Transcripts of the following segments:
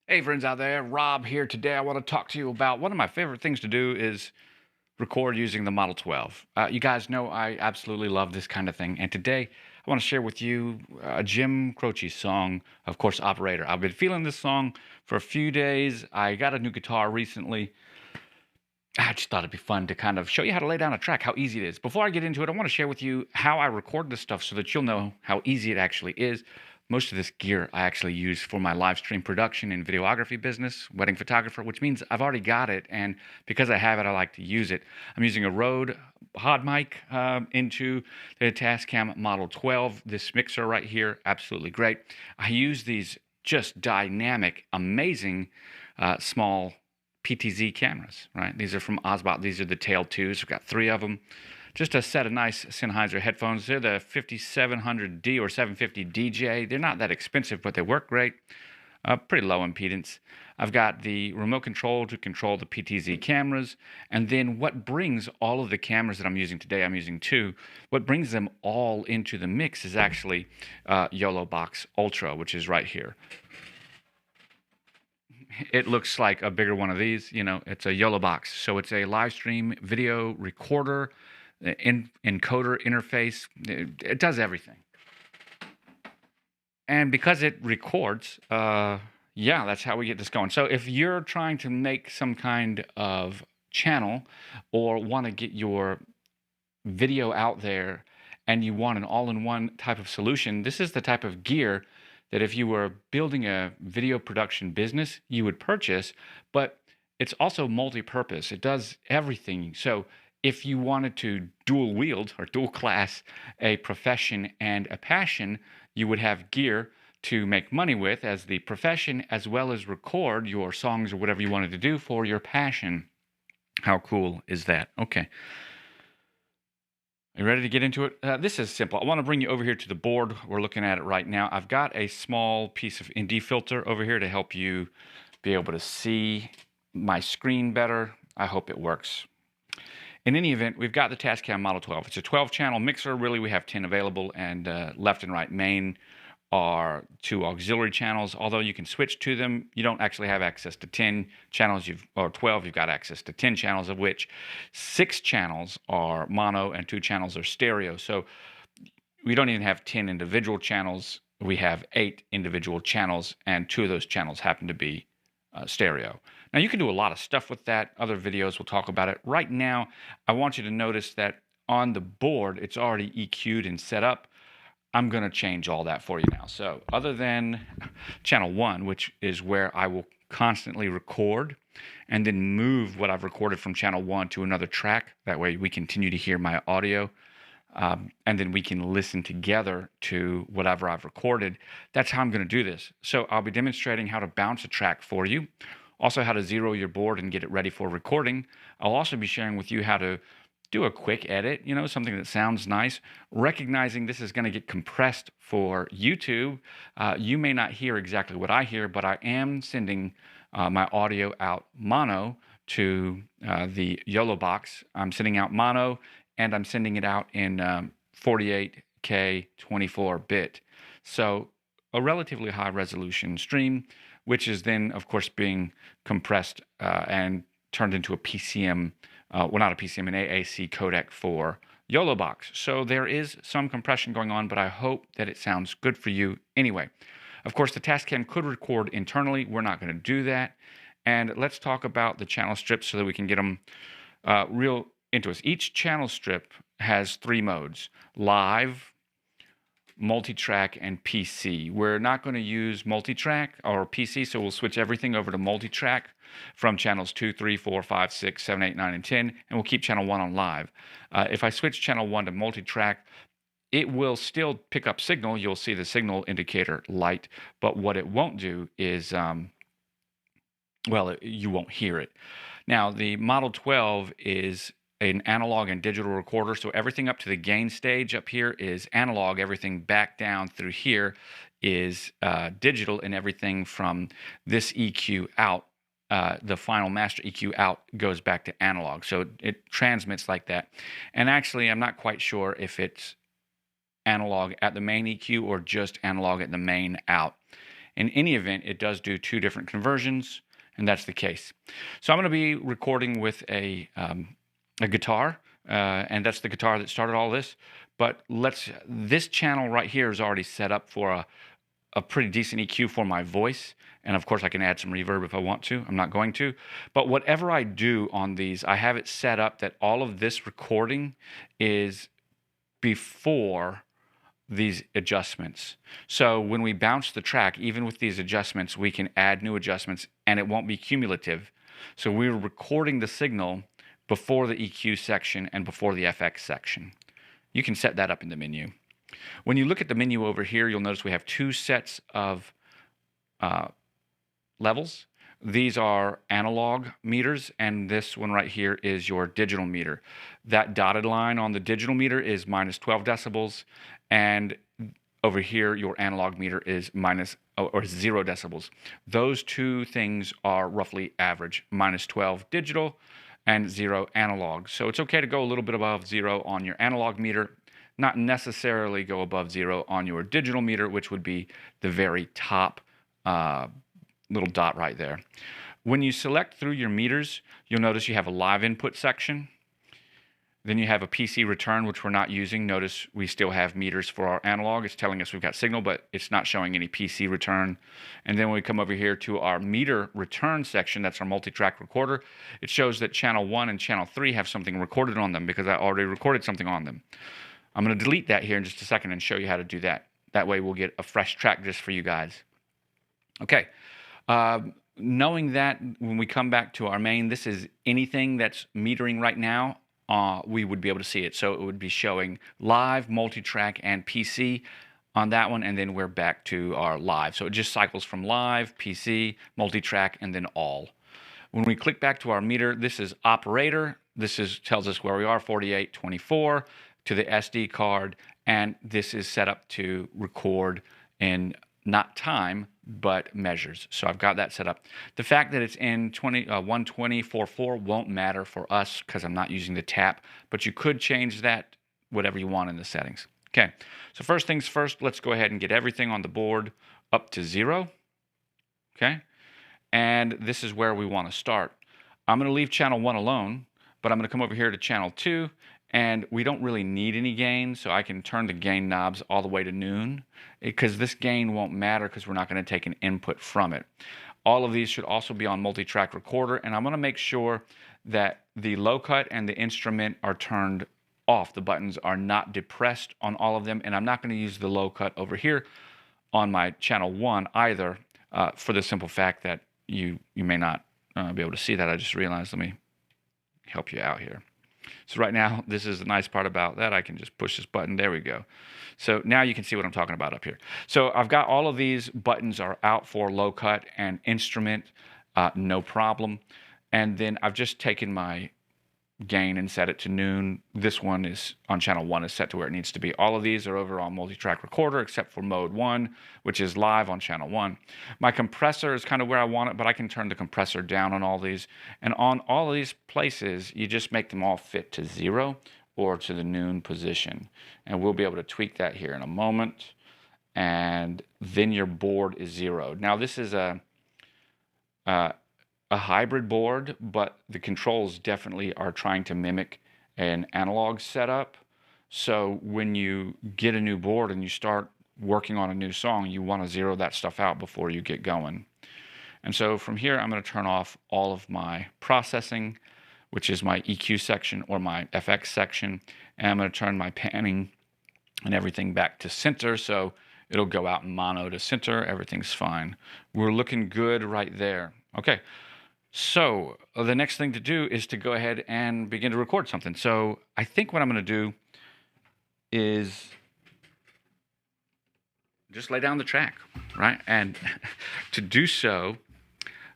Hey friends out there, Rob here. Today I want to talk to you about one of my favorite things to do is record using the Model 12. You guys know I absolutely love this kind of thing, and today I want to share with you Jim Croce's song, of course, Operator. I've been feeling this song for a few days. I got a new guitar recently. I just thought it'd be fun to kind of show you how to lay down a track, how easy it is. Before I get into it, I want to share with you how I record this stuff so that you'll know how easy it actually is. Most of this gear I actually use for my live stream production and videography business, wedding photographer, which means I've already got it. And because I have it, I like to use it. I'm using a Rode Hod mic into the Tascam Model 12. This mixer right here, absolutely great. I use these just dynamic, amazing small PTZ cameras, right? These are from Osbot. These are the Tail 2s. We've got 3 of them. Just a set of nice Sennheiser headphones. They're the 5700D or 750 DJ. They're not that expensive, but they work great. Pretty low impedance. I've got the remote control to control the PTZ cameras. And then what brings all of the cameras that I'm using today, I'm using 2, what brings them all into the mix is actually YOLO Box Ultra, which is right here. It looks like a bigger one of these. You know, it's a YOLO box. So it's a live stream video recorder, encoder interface. It does everything. And because it records, yeah, that's how we get this going. So if you're trying to make some kind of channel or want to get your video out there and you want an all-in-one type of solution, this is the type of gear that if you were building a video production business, you would purchase, but it's also multi-purpose. It does everything. So if you wanted to dual wield or dual class a profession and a passion, you would have gear to make money with as the profession, as well as record your songs or whatever you wanted to do for your passion. How cool is that? Okay. You ready to get into it? This is simple. I want to bring you over here to the board. We're looking at it right now. I've got a small piece of ND filter over here to help you be able to see my screen better. I hope it works. In any event, we've got the Tascam Model 12. It's a 12-channel mixer. Really, we have 10 available, and left and right main are 2 auxiliary channels. Although you can switch to them, you don't actually have access to 10 channels, or 12, you've got access to 10 channels, of which 6 channels are mono and 2 channels are stereo. So we don't even have 10 individual channels. We have 8 individual channels, and 2 of those channels happen to be stereo. Now, you can do a lot of stuff with that. Other videos will talk about it. Right now, I want you to notice that on the board, it's already EQ'd and set up. I'm going to change all that for you now. So other than channel 1, which is where I will constantly record and then move what I've recorded from channel 1 to another track. That way we continue to hear my audio, and then we can listen together to whatever I've recorded. That's how I'm going to do this. So I'll be demonstrating how to bounce a track for you, also how to zero your board and get it ready for recording. I'll also be sharing with you how to do a quick edit, you know, something that sounds nice, recognizing this is going to get compressed for YouTube. You may not hear exactly what I hear, but I am sending my audio out mono to the YOLO box. I'm sending out mono, and I'm sending it out in 48K 24-bit. So a relatively high resolution stream, which is then, of course, being compressed and turned into a PCM, well, not a PCM, an AAC codec for YOLO box. So there is some compression going on, but I hope that it sounds good for you anyway. Of course, the Tascam could record internally. We're not going to do that. And let's talk about the channel strips so that we can get them real into us. Each channel strip has 3 modes: live, multi-track, and PC. We're not going to use multi-track or PC, so we'll switch everything over to multi-track from channels 2, 3, 4, 5, 6, 7, 8, 9, and 10, and we'll keep channel 1 on live. If I switch channel 1 to multi-track, it will still pick up signal. You'll see the signal indicator light, but what it won't do is, well, you won't hear it. Now, the Model 12 is an analog and digital recorder, so everything up to the gain stage up here is analog. Everything back down through here is digital, and everything from this EQ out, the final master EQ out, goes back to analog. So it transmits like that. And actually, I'm not quite sure if it's analog at the main EQ or just analog at the main out. In any event, it does do 2 different conversions, and that's the case. So I'm going to be recording with a guitar, and that's the guitar that started all this. But this channel right here is already set up for a pretty decent EQ for my voice. And of course I can add some reverb if I want to. I'm not going to. But whatever I do on these, I have it set up that all of this recording is before these adjustments. So when we bounce the track, even with these adjustments, we can add new adjustments and it won't be cumulative. So we're recording the signal before the EQ section and before the FX section. You can set that up in the menu. When you look at the menu over here, you'll notice we have 2 sets of levels. These are analog meters, and this one right here is your digital meter. That dotted line on the digital meter is minus 12 decibels, and over here your analog meter is minus or 0 decibels. Those 2 things are roughly average, minus 12 digital and 0 analog. So it's okay to go a little bit above 0 on your analog meter, not necessarily go above 0 on your digital meter, which would be the very top little dot right there. When you select through your meters, you'll notice you have a live input section. Then you have a PC return, which we're not using. Notice we still have meters for our analog. It's telling us we've got signal, but it's not showing any PC return. And then when we come over here to our meter return section, that's our multi-track recorder, it shows that channel 1 and channel 3 have something recorded on them because I already recorded something on them. I'm going to delete that here in just a second and show you how to do that. That way we'll get a fresh track just for you guys. Okay. Knowing that, when we come back to our main, this is anything that's metering right now, we would be able to see it. So it would be showing live, multi-track, and PC on that one, and then we're back to our live. So it just cycles from live, PC, multi-track, and then all. When we click back to our meter, this is operator. This tells us where we are, 4824, to the SD card, and this is set up to record in not time, but measures. So I've got that set up. The fact that it's in 120.44 won't matter for us because I'm not using the tap, but you could change that whatever you want in the settings. Okay, so first things first, let's go ahead and get everything on the board up to 0. Okay, and this is where we want to start. I'm going to leave channel 1 alone, but I'm going to come over here to channel 2, and we don't really need any gain, so I can turn the gain knobs all the way to noon, because this gain won't matter because we're not going to take an input from it. All of these should also be on multi-track recorder, and I'm going to make sure that the low cut and the instrument are turned off. The buttons are not depressed on all of them, and I'm not going to use the low cut over here on my channel 1 either, for the simple fact that you may not be able to see that. I just realized. Let me help you out here. So right now, this is the nice part about that. I can just push this button. There we go. So now you can see what I'm talking about up here. So I've got all of these buttons are out for low cut and instrument, no problem. And then I've just taken my gain and set it to noon. This one is on channel 1 is set to where it needs to be. All of these are over on multi-track recorder except for mode 1, which is live on channel 1. My compressor is kind of where I want it, but I can turn the compressor down on all these. And on all of these places, you just make them all fit to 0 or to the noon position. And we'll be able to tweak that here in a moment. And then your board is 0. Now this is a hybrid board, but the controls definitely are trying to mimic an analog setup. So when you get a new board and you start working on a new song, you want to zero that stuff out before you get going. And so from here, I'm going to turn off all of my processing, which is my EQ section or my FX section, and I'm going to turn my panning and everything back to center, so it'll go out in mono to center. Everything's fine. We're looking good right there. Okay. So the next thing to do is to go ahead and begin to record something. So I think what I'm going to do is just lay down the track, right? And to do so,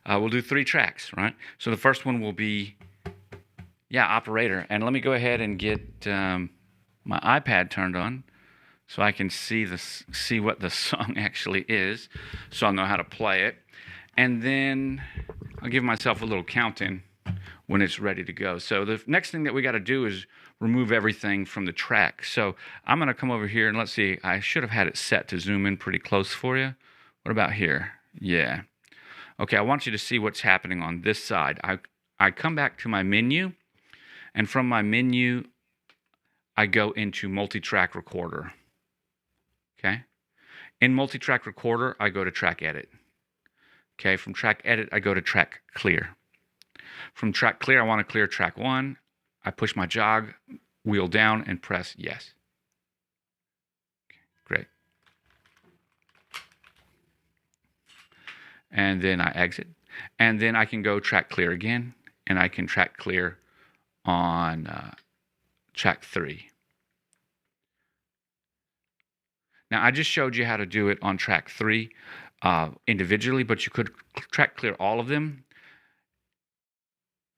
we'll do 3 tracks, right? So the first one will be, operator. And let me go ahead and get my iPad turned on so I can see what the song actually is, so I'll know how to play it. And then I'll give myself a little count-in when it's ready to go. So the next thing that we got to do is remove everything from the track. So I'm going to come over here and let's see. I should have had it set to zoom in pretty close for you. What about here? Yeah. Okay, I want you to see what's happening on this side. I come back to my menu, and from my menu, I go into multi-track recorder. Okay. In multi-track recorder, I go to track edit. Okay, from track edit, I go to track clear. From track clear, I want to clear track 1. I push my jog wheel down and press yes. Okay, great. And then I exit. And then I can go track clear again, and I can track clear on track 3. Now, I just showed you how to do it on track 3 individually, but you could track clear all of them.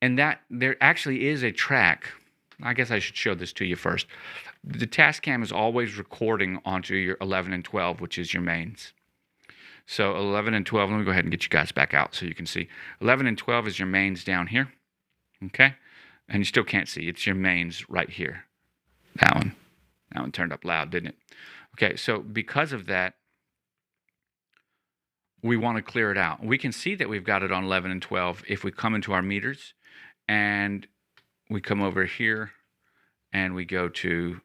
And that there actually is a track. I guess I should show this to you first. The Tascam is always recording onto your 11 and 12, which is your mains. So 11 and 12, let me go ahead and get you guys back out so you can see. 11 and 12 is your mains down here, okay? And you still can't see. It's your mains right here. That one turned up loud, didn't it? Okay, so because of that, we want to clear it out. We can see that we've got it on 11 and 12 if we come into our meters and we come over here and we go to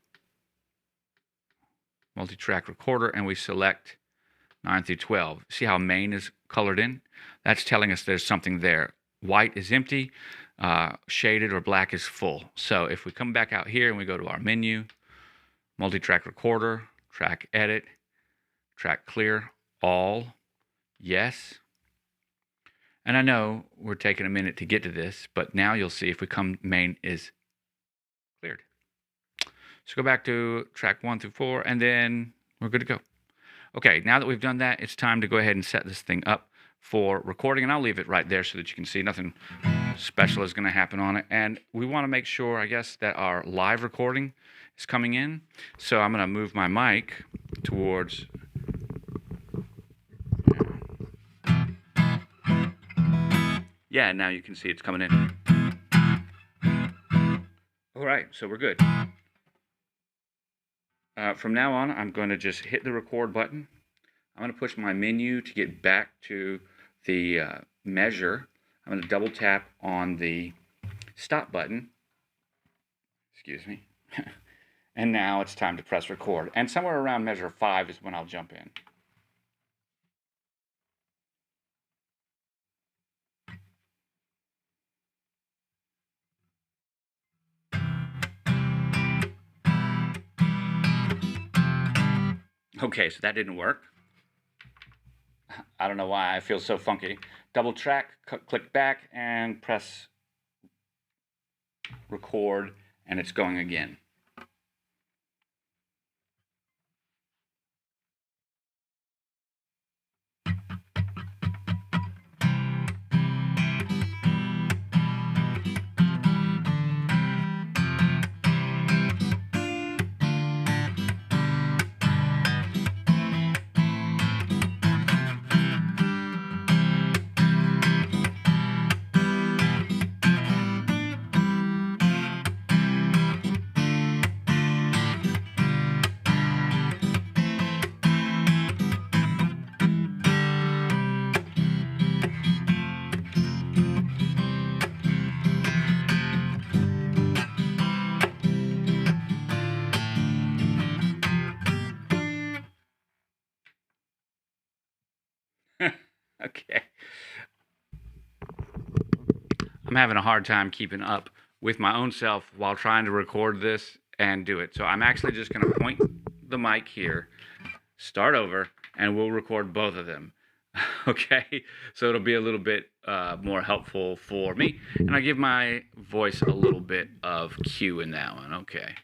multi-track recorder and we select 9 through 12. See how main is colored in? That's telling us there's something there. White is empty, shaded or black is full. So if we come back out here and we go to our menu, multi-track recorder, track edit, track clear, all, yes. And I know we're taking a minute to get to this, but now you'll see if we come, main is cleared. So go back to track 1 through 4, and then we're good to go. Okay, now that we've done that, it's time to go ahead and set this thing up for recording, and I'll leave it right there so that you can see nothing special is going to happen on it. And we want to make sure, I guess, that our live recording is coming in. So I'm going to move my mic towards... Yeah, now you can see it's coming in. All right, so we're good. From now on, I'm going to just hit the record button. I'm going to push my menu to get back to the measure. I'm going to double tap on the stop button. Excuse me. And now it's time to press record. And somewhere around measure 5 is when I'll jump in. Okay, so that didn't work. I don't know why I feel so funky. Double track, click back, and press record, and it's going again. Okay. I'm having a hard time keeping up with my own self while trying to record this and do it. So I'm actually just going to point the mic here, start over, and we'll record both of them. Okay? So it'll be a little bit more helpful for me. And I give my voice a little bit of cue in that one. Okay.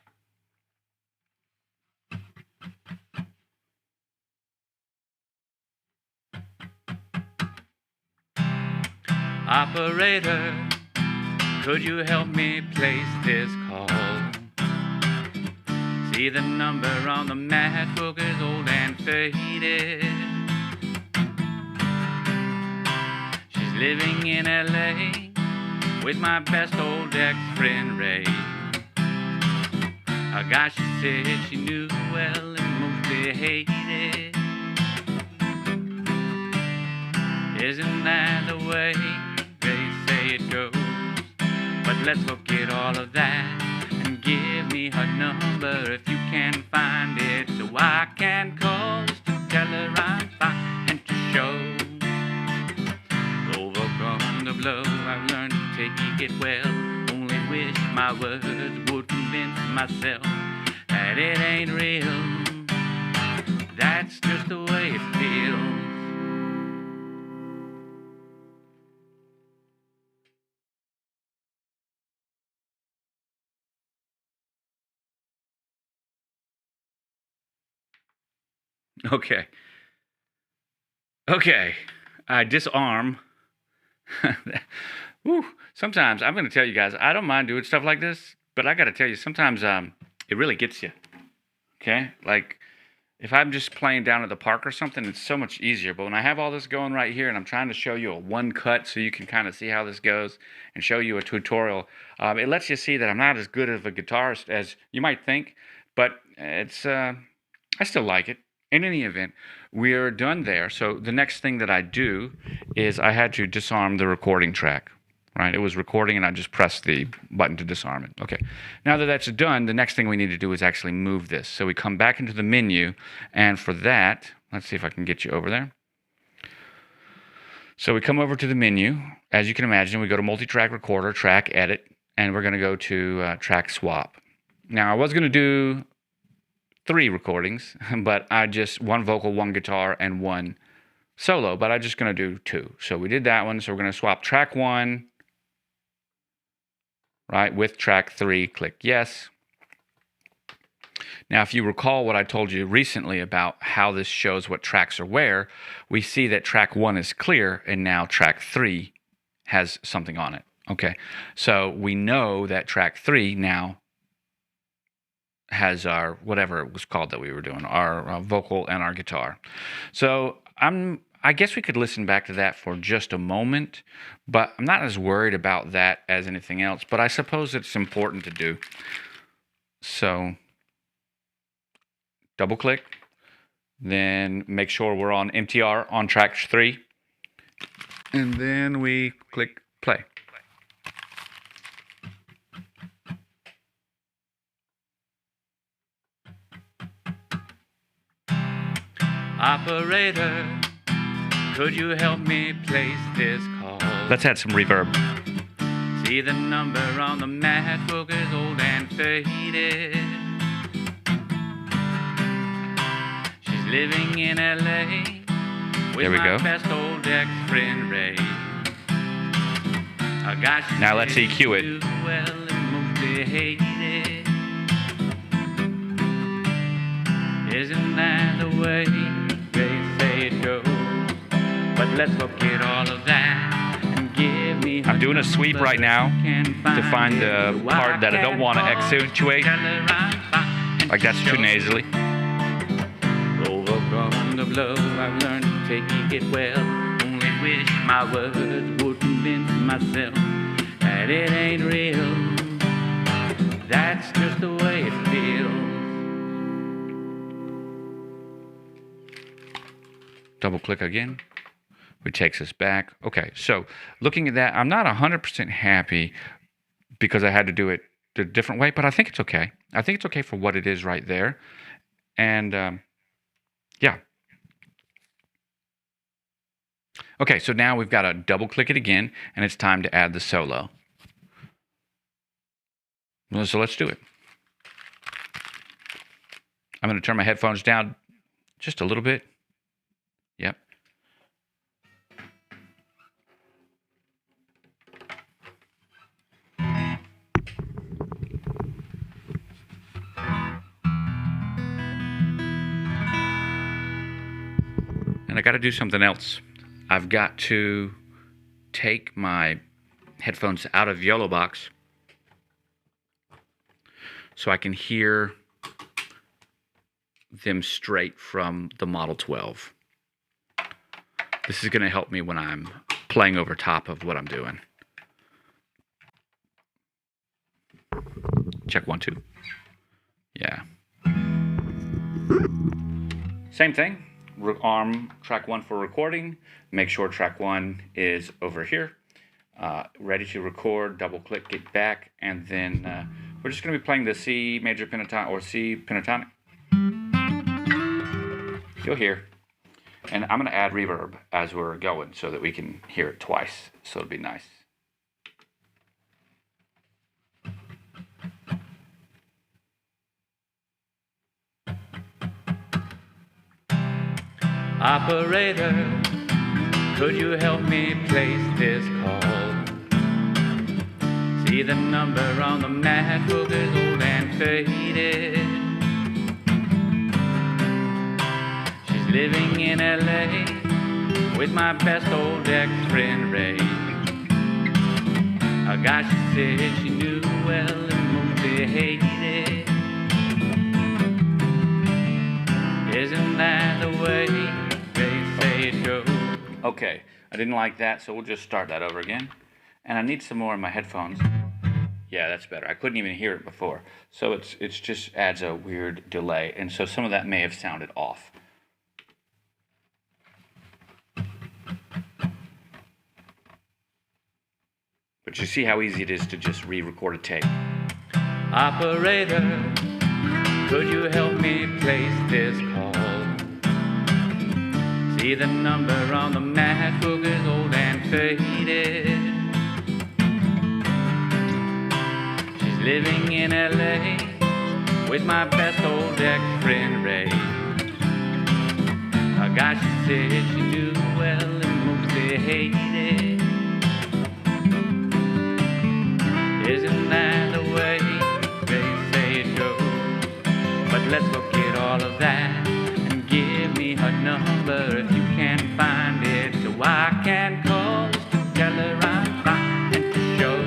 Operator, could you help me place this call? See, the number on the MacBook is old and faded. She's living in LA with my best old ex-friend Ray. A guy she said she knew well and mostly hated. Isn't that the way they say it goes? But let's forget all of that and give me her number if you can find it, so I can call just to tell her I'm fine and to show. Overcome the blow, I've learned to take it well. Only wish my words would convince myself that it ain't real. That's just the way it feels. Okay, I disarm. Whew. Sometimes, I'm going to tell you guys, I don't mind doing stuff like this, but I got to tell you, sometimes it really gets you. Okay? Like, if I'm just playing down at the park or something, it's so much easier. But when I have all this going right here and I'm trying to show you a one cut so you can kind of see how this goes and show you a tutorial, it lets you see that I'm not as good of a guitarist as you might think, but it's I still like it. In any event, we're done there. So the next thing that I do is I had to disarm the recording track. Right, it was recording and I just pressed the button to disarm it. Okay, now that that's done, the next thing we need to do is actually move this. So we come back into the menu, and for that, let's see if I can get you over there. So we come over to the menu. As you can imagine, we go to multi-track recorder, track edit, and we're going to go to track swap. Now I was going to do 3 recordings, but I just, 1 vocal, 1 guitar, and 1 solo, but I'm just going to do 2. So we did that one, so we're going to swap track 1, right, with track 3, click yes. Now, if you recall what I told you recently about how this shows what tracks are where, we see that track 1 is clear, and now track 3 has something on it. Okay, so we know that track 3 now has our, whatever it was called that we were doing, our vocal and our guitar. So I guess we could listen back to that for just a moment, but I'm not as worried about that as anything else, but I suppose it's important to do. So double click, then make sure we're on MTR on track 3, and then we click play. Operator, could you help me place this call? Let's add some reverb. See, the number on the MacBook is old and faded. She's living in LA with my best old ex-friend Ray. A guy now let's EQ it. Well and mostly hated. Isn't that the way they say it goes? But let's forget all of that and give me. I'm doing a sweep right now to find the part that I don't want to accentuate. Like that's too nasally. Overcome the blow, I've learned to take it well. Only wish my words would convince myself that it ain't real. That's just the way it feels. Double click again, which takes us back. Okay, so looking at that, I'm not 100% happy because I had to do it a different way, but I think it's okay. I think it's okay for what it is right there. And yeah. Okay, so now we've got to double click it again, and it's time to add the solo. So let's do it. I'm going to turn my headphones down just a little bit. Yep. And I got to do something else. I've got to take my headphones out of Yellow Box so I can hear them straight from the Model 12. This is going to help me when I'm playing over top of what I'm doing. Check 1, 2. Yeah. Same thing. arm track 1 for recording. Make sure track 1 is over here. Ready to record, double click, get back, and then we're just going to be playing the C major pentatonic or C pentatonic. You'll hear. And I'm going to add reverb as we're going so that we can hear it twice. So it'll be nice. Operator, could you help me place this call? See the number on the MacBook is old and faded. She's living in LA with my best old ex-friend Ray. A guy she said she knew well and mostly hated. Isn't that the way they say it goes? Okay, I didn't like that, so we'll just start that over again. And I need some more in my headphones. Yeah, that's better. I couldn't even hear it before. So it's just adds a weird delay. And so some of that may have sounded off. But you see how easy it is to just re-record a tape. Operator, could you help me place this call? See the number on the MacBook is old and faded. She's living in LA with my best old ex-friend Ray. A guy she said she knew well and mostly hated. Isn't that the way they say it goes? But let's forget all of that and give me her number if you can find it, so I can call to tell her I'm fine and to show.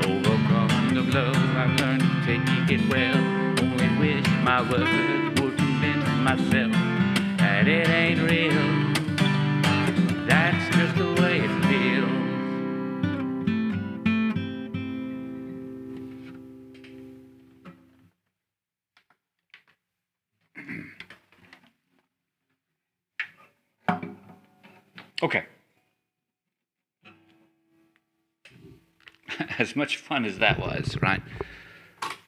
Overcome the blow, I've learned to take it well. Only wish my words would convince myself that it ain't real. That's just the way it feels. Okay. As much fun as that was, right?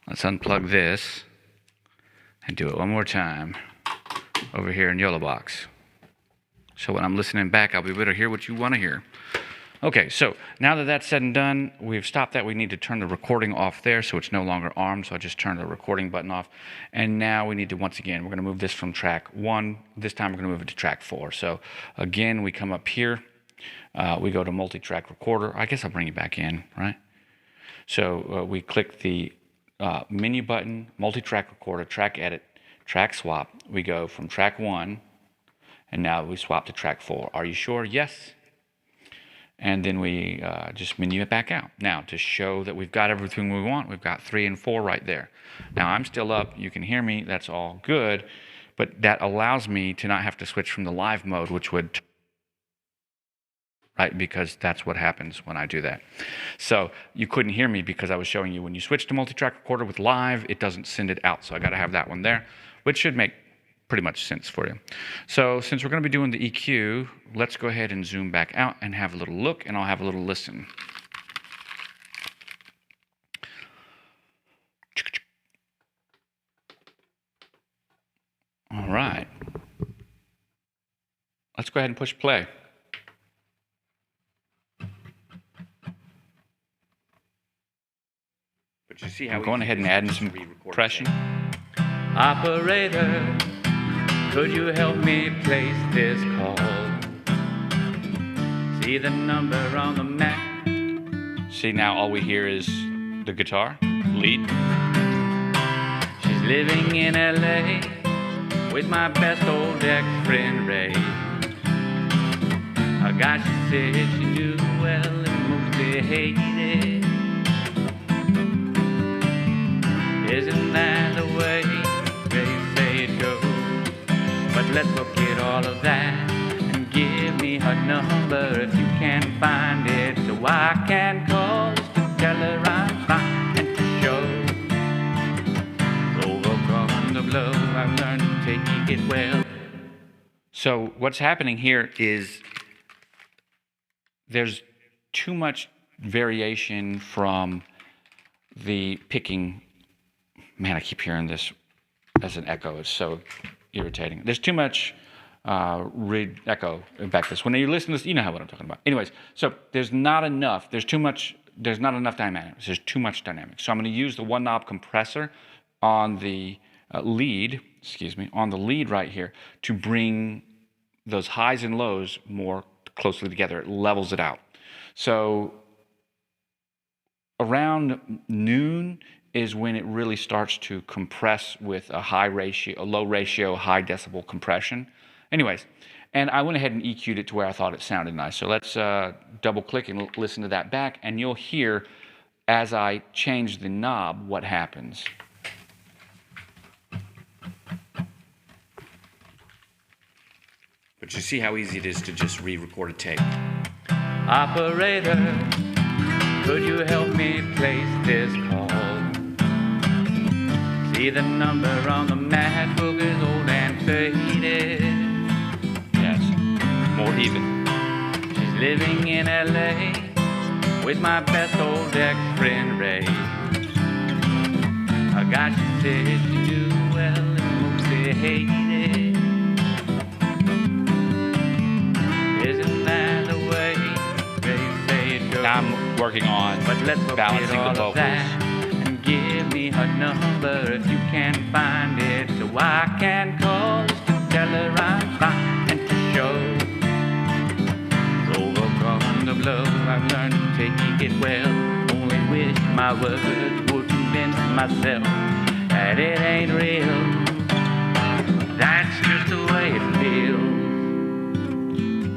Let's unplug this and do it one more time over here in Yellow Box. So when I'm listening back, I'll be able to hear what you want to hear. Okay, so now that that's said and done, we've stopped that. We need to turn the recording off there so it's no longer armed. So I just turned the recording button off. And now we need to, once again, we're going to move this from track 1. This time we're going to move it to track 4. So again, we come up here. We go to multi-track recorder. I guess I'll bring you back in, right? So we click the menu button, multi-track recorder, track edit, track swap. We go from track 1, and now we swap to track 4. Are you sure? Yes. And then we just menu it back out. Now, to show that we've got everything we want, we've got 3 and 4 right there. Now, I'm still up. You can hear me. That's all good. But that allows me to not have to switch from the live mode, which would, right? Because that's what happens when I do that. So you couldn't hear me because I was showing you when you switch to multi-track recorder with live, it doesn't send it out. So I got to have that one there, which should make pretty much sense for you. So since we're going to be doing the EQ, let's go ahead and zoom back out and have a little look, and I'll have a little listen. All right. Let's go ahead and push play. But you see how I'm going ahead and adding some compression. Operator, could you help me place this call? See the number on the Mac. See, now all we hear is the guitar lead. She's living in LA with my best old ex-friend Ray. A guy she said she knew well and mostly hated. Isn't that the way they say it goes? But let's forget all of that and give me her number if you can find it, so I can call to tell her I'm fine and to show. Overcome the blow, I've learned to take it well. So what's happening here is there's too much variation from the picking. Man, I keep hearing this as an echo. It's so irritating. There's too much echo back this. When you listen to this, you know what I'm talking about. Anyways, so there's not enough dynamics. There's too much dynamics. So I'm going to use the one knob compressor on the lead right here to bring those highs and lows more closely together. It levels it out. So around noon is when it really starts to compress with a low ratio, high decibel compression. Anyways, and I went ahead and EQ'd it to where I thought it sounded nice. So let's double click and listen to that back, and you'll hear as I change the knob what happens. But you see how easy it is to just re-record a tape. Operator, could you help me place this call? See the number on the MacBook is old and faded. Yes, more even. She's living in LA with my best old ex-friend Ray. I got she said she knew well and mostly hated. Isn't that the way they say it goes? Now I'm working on balancing the vocals. And give me her number if you can find it, so I can call just to tell her I'm fine and to show. Overcome the blow, I've learned to take it well. Only wish my words would convince myself that it ain't real. That's just the way it feels.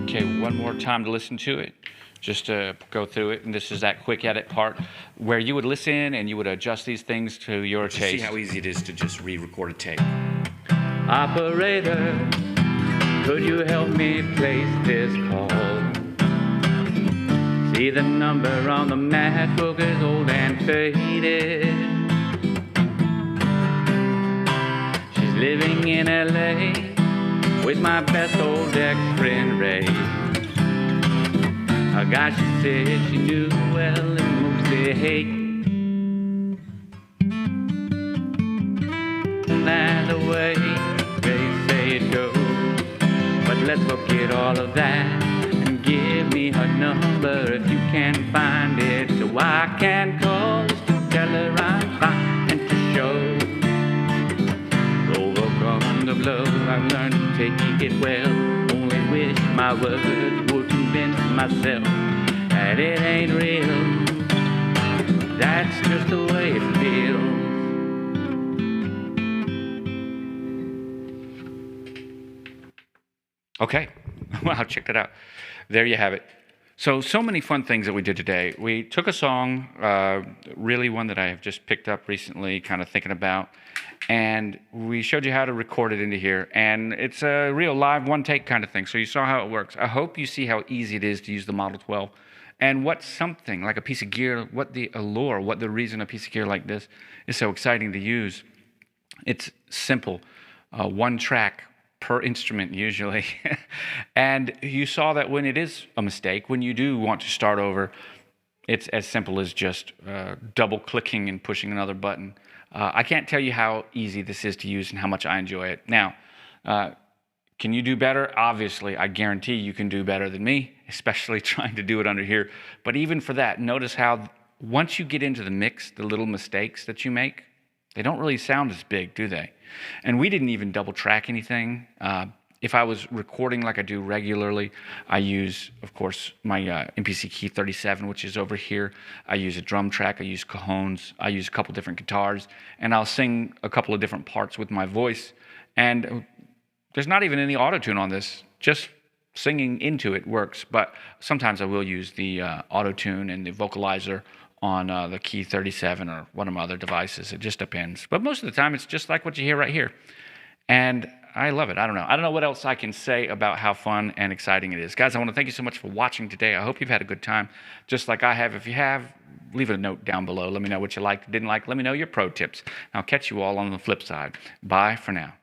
Okay, one more time to listen to it, just to go through it. And this is that quick edit part where you would listen and you would adjust these things to your taste. See how easy it is to just re-record a tape. Operator, could you help me place this call? See the number on the MacBook is old and faded. She's living in LA with my best old ex-friend Ray. A guy she said she knew well and mostly hate. That's the way they say it goes. But let's forget all of that and give me her number if you can find it, so I can call just to tell her I'm fine and to show. Overcome the blow, I've learned to take it well. Only wish my words would convince myself that it ain't real. That's just the way it feels. Okay, wow, check that out. There you have it. So many fun things that we did today. We took a song, really one that I have just picked up recently, kind of thinking about, and we showed you how to record it into here. And it's a real live one-take kind of thing, so you saw how it works. I hope you see how easy it is to use the Model 12, and what something like a piece of gear, what the allure, what the reason a piece of gear like this is so exciting to use. It's simple, one track per instrument usually. And you saw that when it is a mistake, when you do want to start over, it's as simple as just double clicking and pushing another button. I can't tell you how easy this is to use and how much I enjoy it. Now, can you do better? Obviously, I guarantee you can do better than me, especially trying to do it under here. But even for that, notice how once you get into the mix, the little mistakes that you make, they don't really sound as big, do they? And we didn't even double track anything. If I was recording like I do regularly, I use, of course, my MPC Key 37, which is over here. I use a drum track. I use cajones. I use a couple different guitars. And I'll sing a couple of different parts with my voice. And there's not even any auto-tune on this. Just singing into it works. But sometimes I will use the auto-tune and the vocalizer on the Key 37 or one of my other devices. It just depends. But most of the time, it's just like what you hear right here. And I love it. I don't know what else I can say about how fun and exciting it is. Guys, I want to thank you so much for watching today. I hope you've had a good time, just like I have. If you have, leave a note down below. Let me know what you liked, didn't like. Let me know your pro tips. I'll catch you all on the flip side. Bye for now.